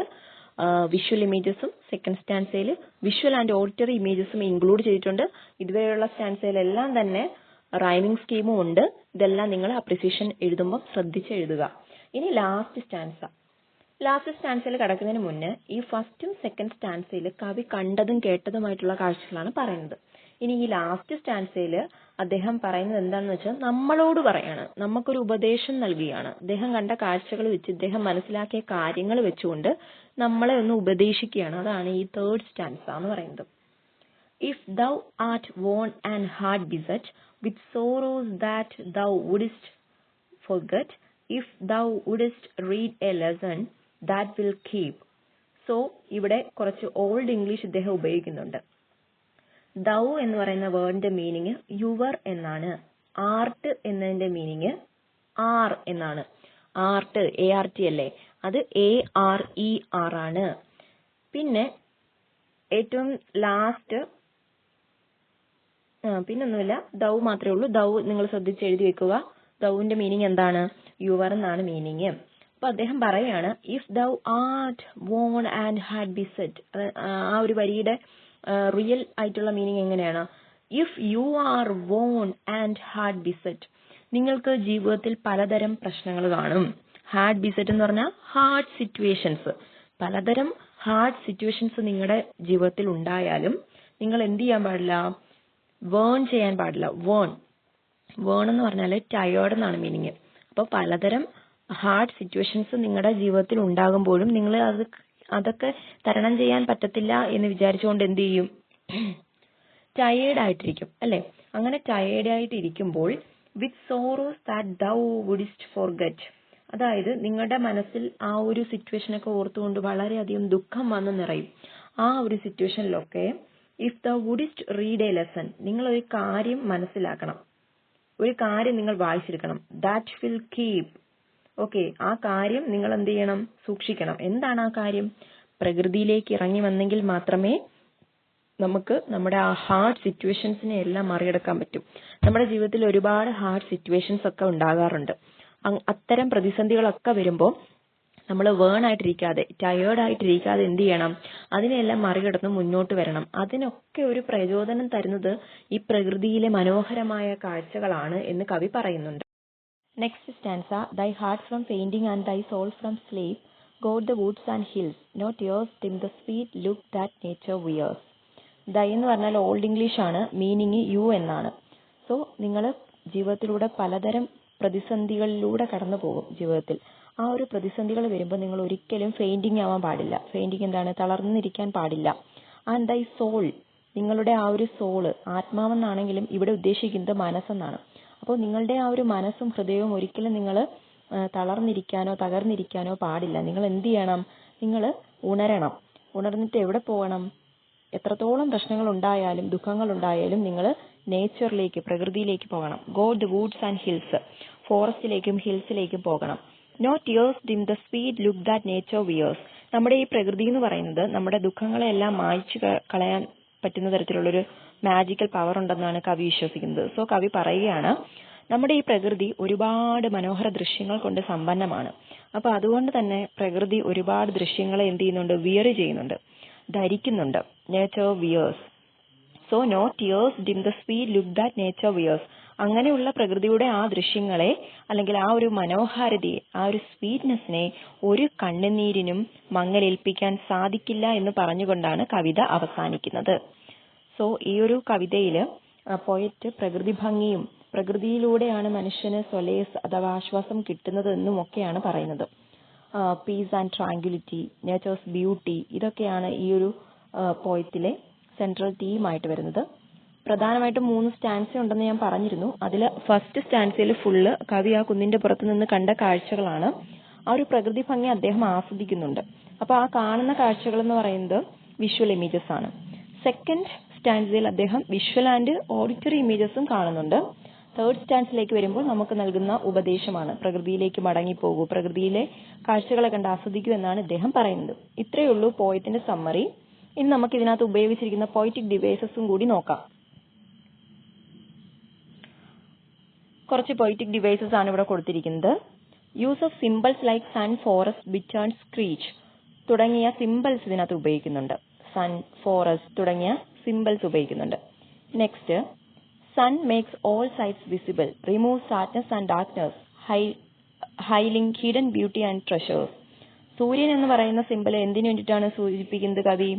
വിഷ്വൽ ഇമേജസും സെക്കൻഡ് സ്റ്റാൻസയിൽ വിഷ്വൽ ആൻഡ് ഓഡിറ്ററി ഇമേജസും ഇൻക്ലൂഡ് ചെയ്തിട്ടുണ്ട്. ഇതുവരെയുള്ള സ്റ്റാൻസയിലെല്ലാം തന്നെ റൈമിംഗ് സ്കീമും ഉണ്ട്. ഇതെല്ലാം നിങ്ങൾ അപ്രിസിയേഷൻ എഴുതുമ്പോൾ ശ്രദ്ധിച്ച് എഴുതുക. ഇനി ലാസ്റ്റ് സ്റ്റാൻസയിൽ കടക്കുന്നതിന് മുന്നേ ഈ ഫസ്റ്റും സെക്കൻഡ് സ്റ്റാൻസയിൽ കവി കണ്ടതും കേട്ടതുമായിട്ടുള്ള കാഴ്ചകളാണ് പറയുന്നത്. ഇനി ഈ ലാസ്റ്റ് സ്റ്റാൻസയിൽ അദ്ദേഹം പറയുന്നത് എന്താണെന്ന് വെച്ചാൽ നമ്മളോട് പറയാണ്, നമുക്കൊരു ഉപദേശം നൽകുകയാണ്. അദ്ദേഹം കണ്ട കാഴ്ചകൾ വെച്ച്, ഇദ്ദേഹം മനസ്സിലാക്കിയ കാര്യങ്ങൾ വെച്ചുകൊണ്ട് നമ്മളെ ഒന്ന് ഉപദേശിക്കുകയാണ്. അതാണ് ഈ തേർഡ് സ്റ്റാൻസ എന്ന് പറയുന്നത്. If thou art worn and hard beset with sorrows that thou wouldst forget, if thou wouldst read a lesson that will keep. So ഇവിടെ കുറച്ച് ഓൾഡ് ഇംഗ്ലീഷ് ഇദ്ദേഹം ഉപയോഗിക്കുന്നുണ്ട്. ദൗ എന്ന് പറയുന്ന വേർഡിന്റെ മീനിങ് യുവർ എന്നാണ്. ആർട്ട് എന്നതിന്റെ മീനിങ് ആർ എന്നാണ്. ആർട്ട് ART അല്ലേ, അത് ARER ആണ്. പിന്നെ ഏറ്റവും ലാസ്റ്റ് പിന്നൊന്നുമില്ല, ദൗ മാത്രമേ ഉള്ളൂ. ദൗ നിങ്ങൾ ശ്രദ്ധിച്ച് എഴുതി വെക്കുക. ദൗവിന്റെ മീനിങ് എന്താണ്? യുവർ എന്നാണ് മീനിങ്. അപ്പൊ അദ്ദേഹം പറയാണ്, if thou art worn and hard beset. ആ ഒരു വരിയുടെ റിയൽ ആയിട്ടുള്ള മീനിങ് എങ്ങനെയാണ്? If you are worn and hard beset. നിങ്ങൾക്ക് ജീവിതത്തിൽ പലതരം പ്രശ്നങ്ങൾ കാണും. ഹാഡ് ബിസെറ്റ് എന്ന് പറഞ്ഞാൽ ഹാർഡ് സിറ്റുവേഷൻസ്. പലതരം ഹാർഡ് സിറ്റുവേഷൻസ് നിങ്ങളുടെ ജീവിതത്തിൽ ഉണ്ടായാലും നിങ്ങൾ എന്ത് ചെയ്യാൻ പാടില്ല? വേൺ ചെയ്യാൻ പാടില്ല. വേൺ എന്ന് പറഞ്ഞാൽ ടയേർഡ് എന്നാണ് മീനിങ്. അപ്പോൾ പലതരം ഹാർഡ് സിറ്റുവേഷൻസ് നിങ്ങളുടെ ജീവിതത്തിൽ ഉണ്ടാകുമ്പോഴും നിങ്ങൾ അതൊക്കെ തരണം ചെയ്യാൻ പറ്റത്തില്ല എന്ന് വിചാരിച്ചുകൊണ്ട് എന്ത് ചെയ്യും? ടയേർഡ് ആയിട്ടിരിക്കും അല്ലെ? അങ്ങനെ ടയേർഡ് ആയിട്ടിരിക്കുമ്പോൾ with sorrows that thou wouldst forget. അതായത് നിങ്ങളുടെ മനസ്സിൽ ആ ഒരു സിറ്റുവേഷനൊക്കെ ഓർത്തുകൊണ്ട് വളരെയധികം ദുഃഖം വന്ന് നിറയും. ആ ഒരു സിറ്റുവേഷനിലൊക്കെ if the wouldst read a lesson, നിങ്ങൾ ഒരു കാര്യം മനസ്സിലാക്കണം, ഒരു കാര്യം നിങ്ങൾ വായിച്ചെടുക്കണം. That will keep. ഓക്കെ, ആ കാര്യം നിങ്ങൾ എന്ത് ചെയ്യണം? സൂക്ഷിക്കണം. എന്താണ് ആ കാര്യം? പ്രകൃതിയിലേക്ക് ഇറങ്ങി വന്നെങ്കിൽ മാത്രമേ നമുക്ക് നമ്മുടെ ആ ഹാർഡ് സിറ്റുവേഷൻസിനെ എല്ലാം മറികടക്കാൻ പറ്റും. നമ്മുടെ ജീവിതത്തിൽ ഒരുപാട് ഹാർഡ് സിറ്റുവേഷൻസ് ഒക്കെ ഉണ്ടാകാറുണ്ട്. അത്തരം പ്രതിസന്ധികളൊക്കെ വരുമ്പോൾ നമ്മൾ വേണായിട്ടിരിക്കാതെ, ടയേർഡ് ആയിട്ടിരിക്കാതെ എന്ത് ചെയ്യണം? അതിനെല്ലാം മറികടന്ന് മുന്നോട്ട് വരണം. അതിനൊക്കെ ഒരു പ്രചോദനം തരുന്നത് ഈ പ്രകൃതിയിലെ മനോഹരമായ കാഴ്ചകളാണ് എന്ന് കവി പറയുന്നുണ്ട്. Next stanza. Thy heart from fainting and thy soul from sleep, got the woods and hills, no tears dim the sweet look that nature wears. Thy എന്ന് പറഞ്ഞാൽ ഓൾഡ് ഇംഗ്ലീഷ് ആണ്, മീനിങ് യു എന്നാണ്. സോ നിങ്ങൾ ജീവിതത്തിലൂടെ പലതരം പ്രതിസന്ധികളിലൂടെ കടന്നു പോകും ജീവിതത്തിൽ. ആ ഒരു പ്രതിസന്ധികൾ വരുമ്പോൾ നിങ്ങൾ ഒരിക്കലും ഫെയിൻറ്റിങ് ആവാൻ പാടില്ല. ഫെയിൻറ്റിങ് എന്താണ്? തളർന്നിരിക്കാൻ പാടില്ല. ആൻഡ് ദൈ സോൾ, നിങ്ങളുടെ ആ ഒരു സോള്, ആത്മാവെന്നാണെങ്കിലും ഇവിടെ ഉദ്ദേശിക്കുന്നത് മനസ്സെന്നാണ്. അപ്പോൾ നിങ്ങളുടെ ആ ഒരു മനസ്സും ഹൃദയവും ഒരിക്കലും നിങ്ങൾ തളർന്നിരിക്കാനോ തകർന്നിരിക്കാനോ പാടില്ല. നിങ്ങൾ എന്ത് ചെയ്യണം? നിങ്ങൾ ഉണരണം. ഉണർന്നിട്ട് എവിടെ പോകണം? എത്രത്തോളം പ്രശ്നങ്ങൾ ഉണ്ടായാലും ദുഃഖങ്ങൾ ഉണ്ടായാലും നിങ്ങൾ നേച്ചറിലേക്ക്, പ്രകൃതിയിലേക്ക് പോകണം. Go the woods and hills, ഫോറസ്റ്റിലേക്കും ഹിൽസിലേക്കും പോകണം. No tears dim the sweet look that nature wears. നമ്മുടെ ഈ പ്രകൃതി എന്ന് പറയുന്നത് നമ്മുടെ ദുഃഖങ്ങളെല്ലാം മായ്ച്ചു കളയാൻ പറ്റുന്ന തരത്തിലുള്ളൊരു മാജിക്കൽ പവർ ഉണ്ടെന്നാണ് കവി വിശ്വസിക്കുന്നത്. സോ കവി പറയുകയാണ്, നമ്മുടെ ഈ പ്രകൃതി ഒരുപാട് മനോഹര ദൃശ്യങ്ങൾ കൊണ്ട് സമ്പന്നമാണ്. അപ്പൊ അതുകൊണ്ട് തന്നെ പ്രകൃതി ഒരുപാട് ദൃശ്യങ്ങളെ എന്ത് ചെയ്യുന്നുണ്ട്? വിയർ ചെയ്യുന്നുണ്ട്, ധരിക്കുന്നുണ്ട്. Nature wears. So no tears dim the sweet look that nature wears. അങ്ങനെയുള്ള പ്രകൃതിയുടെ ആ ദൃശ്യങ്ങളെ അല്ലെങ്കിൽ ആ ഒരു മനോഹാരിതയെ, ആ ഒരു സ്വീറ്റ്നെസ്സിനെ ഒരു കണ്ണുനീരിനും മങ്ങലേൽപ്പിക്കാൻ സാധിക്കില്ല എന്ന് പറഞ്ഞുകൊണ്ടാണ് കവിത അവസാനിക്കുന്നത്. സോ ഈ ഒരു കവിതയിൽ പോയറ്റ് പ്രകൃതി ഭംഗിയും പ്രകൃതിയിലൂടെയാണ് മനുഷ്യന് സൊലേസ് അഥവാ ആശ്വാസം കിട്ടുന്നത് എന്നുമൊക്കെയാണ് പറയുന്നത്. Piece and tranquillity, natures beauty, ഇതൊക്കെയാണ് ഈ ഒരു പോയത്തിലെ സെൻട്രൽ തീമായിട്ട് വരുന്നത്. പ്രധാനമായിട്ടും 3 സ്റ്റാൻസ ഉണ്ടെന്ന് ഞാൻ പറഞ്ഞിരുന്നു. അതിൽ ഫസ്റ്റ് സ്റ്റാൻസയിൽ ഫുള്ള് കവി ആ കുന്നിന്റെ പുറത്ത് നിന്ന് കണ്ട കാഴ്ചകളാണ്. ആ ഒരു പ്രകൃതി ഭംഗി അദ്ദേഹം ആസ്വദിക്കുന്നുണ്ട്. അപ്പൊ ആ കാണുന്ന കാഴ്ചകൾ എന്ന് പറയുന്നത് വിഷ്വൽ ഇമേജസ് ആണ്. സെക്കൻഡ് സ്റ്റാൻസയിൽ അദ്ദേഹം വിഷ്വൽ ആൻഡ് ഓഡിറ്ററി ഇമേജസും കാണുന്നുണ്ട്. തേർഡ് സ്റ്റാൻസിലേക്ക് വരുമ്പോൾ നമുക്ക് നൽകുന്ന ഉപദേശമാണ്, പ്രകൃതിയിലേക്ക് മടങ്ങിപ്പോകൂ, പ്രകൃതിയിലെ കാഴ്ചകളെ കണ്ട് ആസ്വദിക്കൂ എന്നാണ് ഇദ്ദേഹം പറയുന്നത്. ഇത്രയേ ഉള്ളൂ പോയത്തിന്റെ സമ്മറി. ഇനി നമുക്ക് ഇതിനകത്ത് ഉപയോഗിച്ചിരിക്കുന്ന പോയറ്റിക് ഡിവൈസസും കൂടി നോക്കാം. കുറച്ച് പോയറ്റിക് ഡിവൈസസ് ആണ് ഇവിടെ കൊടുത്തിരിക്കുന്നത്. Use of symbols like sun, forest, bittern, screech തുടങ്ങിയ സിമ്പിൾസ് ഇതിനകത്ത് ഉപയോഗിക്കുന്നുണ്ട്. സൺ, ഫോറസ്റ്റ് തുടങ്ങിയ സിമ്പിൾസ് ഉപയോഗിക്കുന്നുണ്ട്. Next, sun makes all sights visible, removes sadness and darkness, hiding hidden beauty and treasures. സൂര്യൻ എന്ന് പറയുന്ന സിമ്പിൾ എന്തിനു വേണ്ടിയിട്ടാണ് സൂചിപ്പിക്കുന്നത് കവി?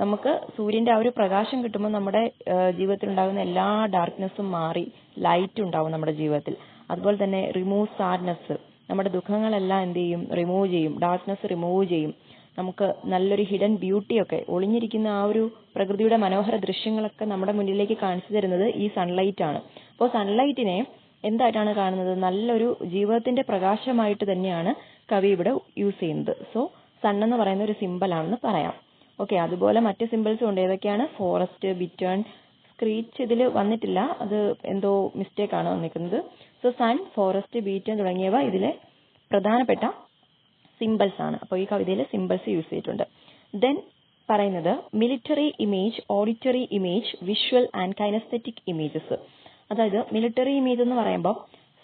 നമുക്ക് സൂര്യന്റെ ആ ഒരു പ്രകാശം കിട്ടുമ്പോൾ നമ്മുടെ ജീവിതത്തിൽ ഉണ്ടാകുന്ന എല്ലാ ഡാർക്ക്നെസ്സും മാറി ലൈറ്റ് ഉണ്ടാവും നമ്മുടെ ജീവിതത്തിൽ. അതുപോലെ തന്നെ റിമൂവ് സാഡ്നെസ്, നമ്മുടെ ദുഃഖങ്ങളെല്ലാം എന്ത് ചെയ്യും? റിമൂവ് ചെയ്യും. ഡാർക്ക്നെസ് റിമൂവ് ചെയ്യും. നമുക്ക് നല്ലൊരു ഹിഡൻ ബ്യൂട്ടിയൊക്കെ ഒളിഞ്ഞിരിക്കുന്ന ആ ഒരു പ്രകൃതിയുടെ മനോഹര ദൃശ്യങ്ങളൊക്കെ നമ്മുടെ മുന്നിലേക്ക് കാണിച്ചു തരുന്നത് ഈ സൺലൈറ്റ് ആണ്. അപ്പോൾ സൺലൈറ്റിനെ എന്തായിട്ടാണ് കാണുന്നത്? നല്ലൊരു ജീവിതത്തിന്റെ പ്രകാശമായിട്ട് തന്നെയാണ് കവി ഇവിടെ യൂസ് ചെയ്യുന്നത്. സോ സൺ എന്ന് പറയുന്ന ഒരു സിമ്പിൾ ആണെന്ന് പറയാം. ഓക്കെ, അതുപോലെ മറ്റ് സിമ്പിൾസും ഉണ്ട്. ഏതൊക്കെയാണ്? ഫോറസ്റ്റ്, ബിറ്റേൺ, സ്ക്രീച്ച് ഇതിൽ വന്നിട്ടില്ല, അത് എന്തോ മിസ്റ്റേക്ക് ആണ് വന്നിരിക്കുന്നത്. സോ സൺ, ഫോറസ്റ്റ്, ബീറ്റേൺ തുടങ്ങിയവ ഇതിലെ പ്രധാനപ്പെട്ട സിമ്പിൾസ് ആണ്. അപ്പോൾ ഈ കവിതയിൽ സിമ്പിൾസ് യൂസ് ചെയ്തിട്ടുണ്ട്. ദെൻ പറയുന്നത് military image, auditory image, visual and kinesthetic images. അതായത് മിലിറ്ററി ഇമേജ് എന്ന് പറയുമ്പോൾ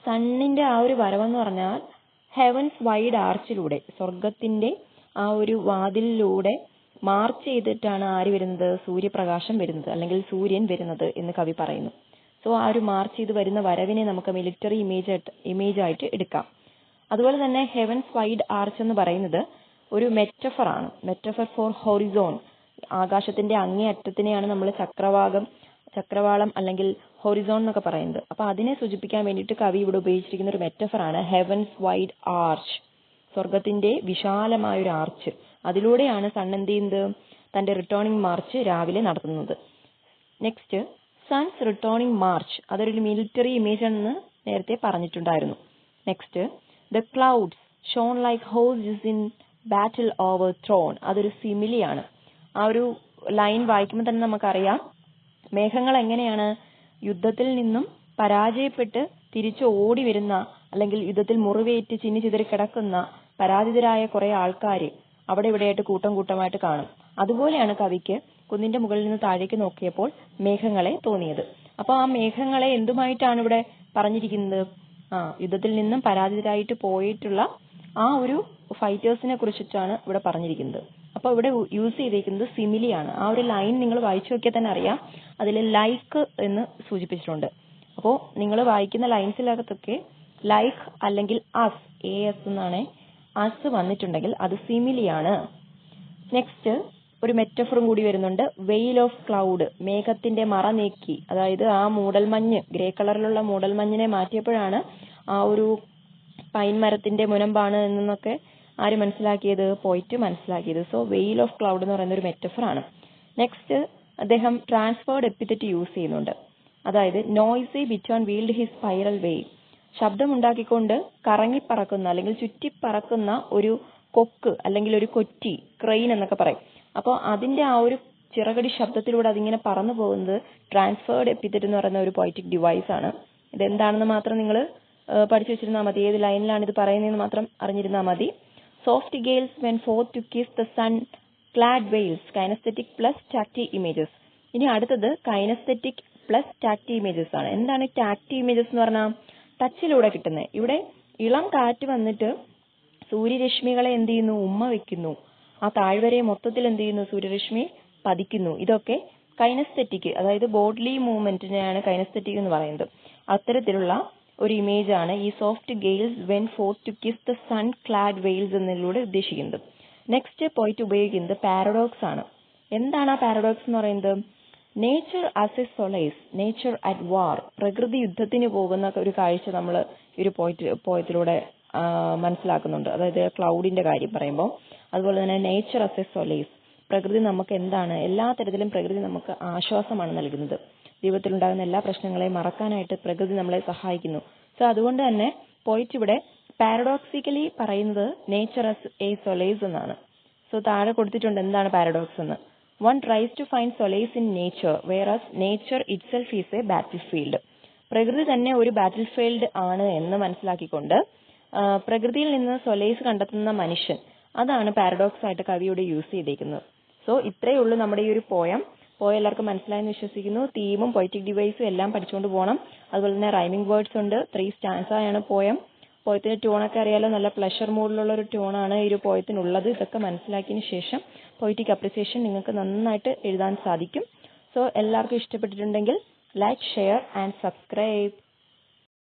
സണ്ണിന്റെ ആ ഒരു വരവെന്ന് പറഞ്ഞാൽ ഹെവൻസ് വൈഡ് ആർച്ചിലൂടെ, സ്വർഗത്തിന്റെ ആ ഒരു വാതിലിലൂടെ മാർച്ച് ചെയ്തിട്ടാണ് ആര് വരുന്നത്? സൂര്യപ്രകാശം വരുന്നത് അല്ലെങ്കിൽ സൂര്യൻ വരുന്നത് എന്ന് കവി പറയുന്നു. സോ ആ ഒരു മാർച്ച് ചെയ്ത് വരുന്ന വരവിനെ നമുക്ക് മിലിറ്ററി ഇമേജ് ആയിട്ട് എടുക്കാം. അതുപോലെ തന്നെ ഹെവൻസ് വൈഡ് ആർച്ച് എന്ന് പറയുന്നത് ഒരു മെറ്റഫർ ആണ്. മെറ്റഫർ ഫോർ ഹൊറിസോൺ, ആകാശത്തിന്റെ അങ്ങേ അറ്റത്തിനെയാണ് നമ്മൾ ചക്രവാളം അല്ലെങ്കിൽ ഹൊറിസോൺ എന്നൊക്കെ പറയുന്നത്. അപ്പൊ അതിനെ സൂചിപ്പിക്കാൻ വേണ്ടിയിട്ട് കവി ഇവിടെ ഉപയോഗിച്ചിരിക്കുന്ന ഒരു മെറ്റഫർ ആണ് ഹെവൻസ് വൈഡ് ആർച്ച്, സ്വർഗത്തിന്റെ വിശാലമായ ഒരു ആർച്ച്. അതിലൂടെയാണ് സൺ എന്ത് ചെയ്യുന്നത്? തന്റെ റിട്ടേണിംഗ് മാർച്ച് രാവിലെ നടത്തുന്നത്. നെക്സ്റ്റ്, സൺസ് റിട്ടേണിംഗ് മാർച്ച്, അതൊരു മിലിറ്ററി ഇമേജ് ആണെന്ന് നേരത്തെ പറഞ്ഞിട്ടുണ്ടായിരുന്നു. Next, the clouds shone like horses in battle overthrown, അതൊരു സിമിലിയാണ്. ആ ഒരു ലൈൻ വായിക്കുമ്പോൾ തന്നെ നമുക്കറിയാം മേഘങ്ങൾ എങ്ങനെയാണ് യുദ്ധത്തിൽ നിന്നും പരാജയപ്പെട്ട് തിരിച്ചു ഓടി വരുന്ന അല്ലെങ്കിൽ യുദ്ധത്തിൽ മുറിവേറ്റ് ചിന്നി ചിതറി കിടക്കുന്ന പരാജിതരായ കുറെ ആൾക്കാർ അവിടെ ഇവിടെയായിട്ട് കൂട്ടമായിട്ട് കാണും. അതുപോലെയാണ് കവിക്ക് കുന്നിന്റെ മുകളിൽ നിന്ന് താഴേക്ക് നോക്കിയപ്പോൾ മേഘങ്ങളെ തോന്നിയത്. അപ്പൊ ആ മേഘങ്ങളെ എന്തുമായിട്ടാണ് ഇവിടെ പറഞ്ഞിരിക്കുന്നത്? യുദ്ധത്തിൽ നിന്നും പരാജിതരായിട്ട് പോയിട്ടുള്ള ആ ഒരു ഫൈറ്റേഴ്സിനെ കുറിച്ചിട്ടാണ് ഇവിടെ പറഞ്ഞിരിക്കുന്നത്. അപ്പൊ ഇവിടെ യൂസ് ചെയ്തിരിക്കുന്നത് സിമിലിയാണ്. ആ ഒരു ലൈൻ നിങ്ങൾ വായിച്ചു നോക്കിയാൽ തന്നെ അറിയാം, അതിൽ ലൈക്ക് എന്ന് സൂചിപ്പിച്ചിട്ടുണ്ട്. അപ്പോൾ നിങ്ങൾ വായിക്കുന്ന ലൈൻസിനകത്തൊക്കെ ലൈക്ക് അല്ലെങ്കിൽ അസ്, AS എന്നാണ്, അസ് വന്നിട്ടുണ്ടെങ്കിൽ അത് സിമിലിയാണ്. നെക്സ്റ്റ് ഒരു മെറ്റഫറും കൂടി വരുന്നുണ്ട്. വെയിൽ ഓഫ് ക്ലൗഡ്, മേഘത്തിന്റെ മറ നീക്കി, അതായത് ആ മൂടൽമഞ്ഞ്, ഗ്രേ കളറിലുള്ള മൂടൽമഞ്ഞിനെ മാറ്റിയപ്പോഴാണ് ആ ഒരു പൈൻ മരത്തിന്റെ മുനമ്പാണ് എന്നൊക്കെ ആര് മനസ്സിലാക്കിയത്? പോയിറ്റ് മനസ്സിലാക്കിയത്. സോ വെയിൽ ഓഫ് ക്ലൗഡ് എന്ന് പറയുന്ന ഒരു മെറ്റഫർ ആണ്. നെക്സ്റ്റ് അദ്ദേഹം ട്രാൻസ്ഫേർഡ് എപ്പിത്തറ്റ് യൂസ് ചെയ്യുന്നുണ്ട്. അതായത് noisy bittern wheeled his spiral wave, ശബ്ദമുണ്ടാക്കിക്കൊണ്ട് കറങ്ങിപ്പറക്കുന്ന അല്ലെങ്കിൽ ചുറ്റിപ്പറക്കുന്ന ഒരു കൊക്ക് അല്ലെങ്കിൽ ഒരു കൊറ്റി, ക്രെയിൻ എന്നൊക്കെ പറയും. അപ്പോൾ അതിന്റെ ആ ഒരു ചിറകടി ശബ്ദത്തിലൂടെ അതിങ്ങനെ പറന്നു പോകുന്നത് ട്രാൻസ്ഫേർഡ് എപ്പിത്തറ്റ് എന്ന് പറയുന്ന ഒരു പോയറ്റിക് ഡിവൈസ് ആണ്. ഇതെന്താണെന്ന് മാത്രം നിങ്ങൾ പഠിച്ചു വെച്ചിരുന്നാൽ മതി. ഏത് ലൈനിലാണ് ഇത് പറയുന്നതെന്ന് മാത്രം അറിഞ്ഞിരുന്നാൽ മതി. Soft gales went forth to kiss the sun clad vales, kinaesthetic plus tactile images. ഇനി അടുത്തത് കൈനസ്തെറ്റിക് പ്ലസ് ടാക്ടി ഇമേജസ് ആണ്. എന്താണ് ടാക്ടി ഇമേജസ് എന്ന് പറഞ്ഞാൽ? ടച്ചിലൂടെ കിട്ടുന്നത്. ഇവിടെ ഇളം കാറ്റ് വന്നിട്ട് സൂര്യരശ്മികളെ എന്ത് ചെയ്യുന്നു? ഉമ്മ വെക്കുന്നു. ആ താഴ്വരയെ മൊത്തത്തിൽ എന്ത് ചെയ്യുന്നു? സൂര്യരശ്മി പതിക്കുന്നു. ഇതൊക്കെ കൈനസ്തെറ്റിക്, അതായത് ബോഡ്ലി മൂവ്മെന്റിനെയാണ് കൈനസ്തെറ്റിക് എന്ന് പറയുന്നത്. അത്തരത്തിലുള്ള ഒരു ഇമേജ് ആണ് ഈ soft gales went forth to kiss the sun clad vales എന്നതിലൂടെ ഉദ്ദേശിക്കുന്നത്. നെക്സ്റ്റ് പോയിന്റ് ഉപയോഗിക്കുന്നത് പാരഡോക്സ് ആണ്. എന്താണ് ആ പാരഡോക്സ് എന്ന് പറയുന്നത്? Nature as a solace, nature at war, പ്രകൃതി യുദ്ധത്തിന് പോകുന്ന ഒരു കാഴ്ച നമ്മൾ ഈ ഒരു പോയത്തിലൂടെ മനസ്സിലാക്കുന്നുണ്ട്. അതായത് ക്ലൗഡിന്റെ കാര്യം പറയുമ്പോൾ, അതുപോലെ തന്നെ നേച്ചർ ആസ് എ സൊളൈസ്, പ്രകൃതി നമുക്ക് എന്താണ്, എല്ലാ തരത്തിലും പ്രകൃതി നമുക്ക് ആശ്വാസമാണ് നൽകുന്നത്. ജീവിതത്തിലുണ്ടാകുന്ന എല്ലാ പ്രശ്നങ്ങളെയും മറക്കാനായിട്ട് പ്രകൃതി നമ്മളെ സഹായിക്കുന്നു. സോ അതുകൊണ്ട് തന്നെ പോയിറ്റ് ഇവിടെ പാരഡോക്സിക്കലി പറയുന്നത് നേച്ചർ ആസ് എ സൊളൈസ് എന്നാണ്. സോ താഴെ കൊടുത്തിട്ടുണ്ട് എന്താണ് പാരഡോക്സ് എന്ന്. One tries to find solace in nature, whereas nature itself is a battlefield. പ്രകൃതി തന്നെ ഒരു ബാറ്റിൽ ഫീൽഡ് ആണ് എന്ന് മനസ്സിലാക്കിക്കൊണ്ട് പ്രകൃതിയിൽ നിന്ന് സൊലൈസ് കണ്ടെത്തുന്ന മനുഷ്യൻ, അതാണ് പാരഡോക്സ് ആയിട്ട് കവിയുടെ യൂസ് ചെയ്തിരിക്കുന്നത്. സോ ഇത്രയേ ഉള്ളൂ നമ്മുടെ ഈ ഒരു പോയം എല്ലാവർക്കും മനസ്സിലായെന്ന് വിശ്വസിക്കുന്നു. തീമും പൊയറ്റിക് ഡിവൈസും എല്ലാം പഠിച്ചുകൊണ്ട് പോകണം. അതുപോലെ തന്നെ റൈമിംഗ് വേർഡ്സ് ഉണ്ട്. 3 സ്റ്റാൻസായാണ് പോയം. പോയത്തിന്റെ ട്യൂണൊക്കെ അറിയാലോ, നല്ല പ്ലഷർ മൂഡിലുള്ള ഒരു ട്യൂണാണ് ഈ ഒരു പോയത്തിനുള്ളത്. ഇതൊക്കെ മനസ്സിലാക്കിയതിന് ശേഷം പൊയറ്റിക് അപ്രിസിയേഷൻ നിങ്ങൾക്ക് നന്നായിട്ട് എഴുതാൻ സാധിക്കും. സോ എല്ലാവർക്കും ഇഷ്ടപ്പെട്ടിട്ടുണ്ടെങ്കിൽ ലൈക്ക്, ഷെയർ ആൻഡ് സബ്സ്ക്രൈബ്.